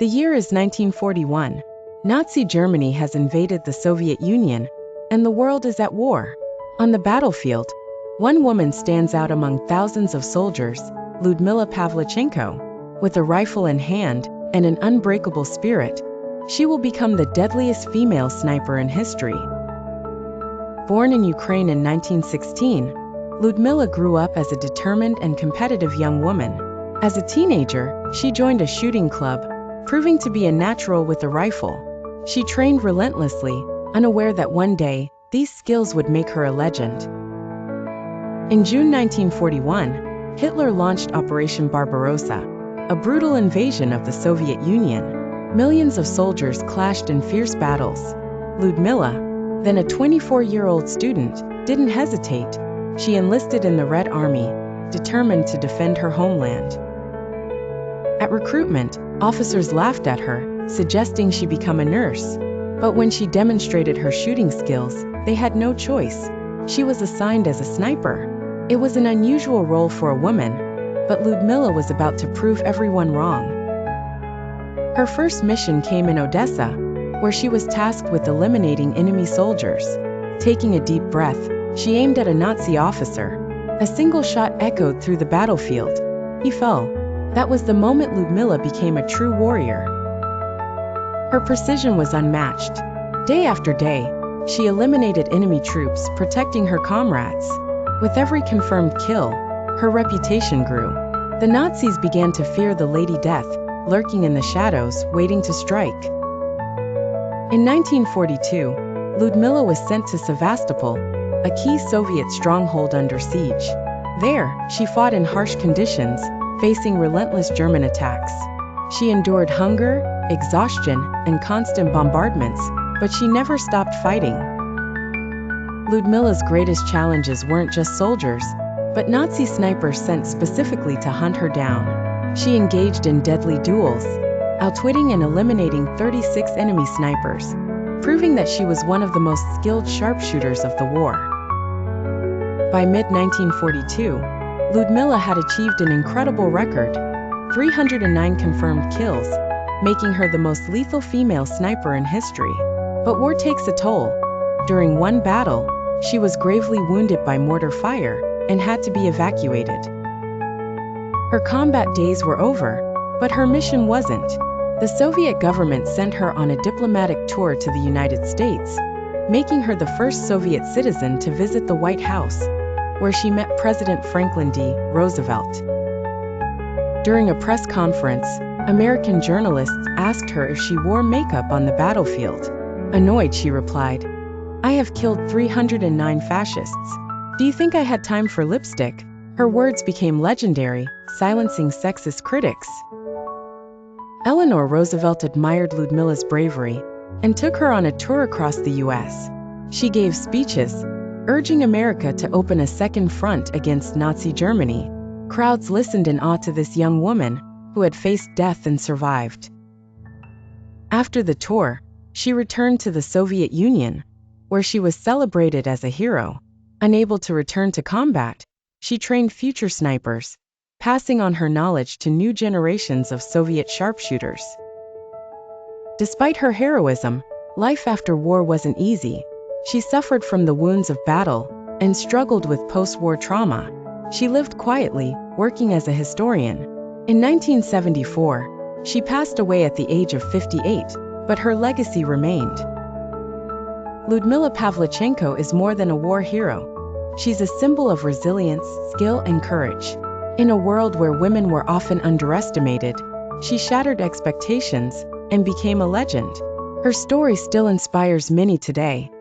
The year is 1941. Nazi Germany has invaded the Soviet Union, and the world is at war. On the battlefield, one woman stands out among thousands of soldiers, Lyudmila Pavlichenko. With a rifle in hand and an unbreakable spirit, she will become the deadliest female sniper in history. Born in Ukraine in 1916, Lyudmila grew up as a determined and competitive young woman. As a teenager, she joined a shooting club, proving to be a natural with a rifle. She trained relentlessly, unaware that one day, these skills would make her a legend. In June 1941, Hitler launched Operation Barbarossa, a brutal invasion of the Soviet Union. Millions of soldiers clashed in fierce battles. Lyudmila, then a 24-year-old student, didn't hesitate. She enlisted in the Red Army, determined to defend her homeland. At recruitment, officers laughed at her, suggesting she become a nurse. But when she demonstrated her shooting skills, they had no choice. She was assigned as a sniper. It was an unusual role for a woman, but Lyudmila was about to prove everyone wrong. Her first mission came in Odessa, where she was tasked with eliminating enemy soldiers. Taking a deep breath, she aimed at a Nazi officer. A single shot echoed through the battlefield. He fell. That was the moment Lyudmila became a true warrior. Her precision was unmatched. Day after day, she eliminated enemy troops, protecting her comrades. With every confirmed kill, her reputation grew. The Nazis began to fear the Lady Death, lurking in the shadows, waiting to strike. In 1942, Lyudmila was sent to Sevastopol, a key Soviet stronghold under siege. There, she fought in harsh conditions, facing relentless German attacks. She endured hunger, exhaustion, and constant bombardments, but she never stopped fighting. Lyudmila's greatest challenges weren't just soldiers, but Nazi snipers sent specifically to hunt her down. She engaged in deadly duels, outwitting and eliminating 36 enemy snipers, proving that she was one of the most skilled sharpshooters of the war. By mid-1942, Lyudmila had achieved an incredible record, 309 confirmed kills, making her the most lethal female sniper in history. But war takes a toll. During one battle, she was gravely wounded by mortar fire and had to be evacuated. Her combat days were over, but her mission wasn't. The Soviet government sent her on a diplomatic tour to the United States, making her the first Soviet citizen to visit the White House, where she met President Franklin D. Roosevelt. During a press conference, American journalists asked her if she wore makeup on the battlefield. Annoyed, she replied, "I have killed 309 fascists. Do you think I had time for lipstick?" Her words became legendary, silencing sexist critics. Eleanor Roosevelt admired Lyudmila's bravery and took her on a tour across the U.S. She gave speeches, urging America to open a second front against Nazi Germany. Crowds listened in awe to this young woman, who had faced death and survived. After the tour, she returned to the Soviet Union, where she was celebrated as a hero. Unable to return to combat, she trained future snipers, passing on her knowledge to new generations of Soviet sharpshooters. Despite her heroism, life after war wasn't easy. She suffered from the wounds of battle and struggled with post-war trauma. She lived quietly, working as a historian. In 1974, she passed away at the age of 58, but her legacy remained. Lyudmila Pavlichenko is more than a war hero. She's a symbol of resilience, skill, and courage. In a world where women were often underestimated, she shattered expectations and became a legend. Her story still inspires many today.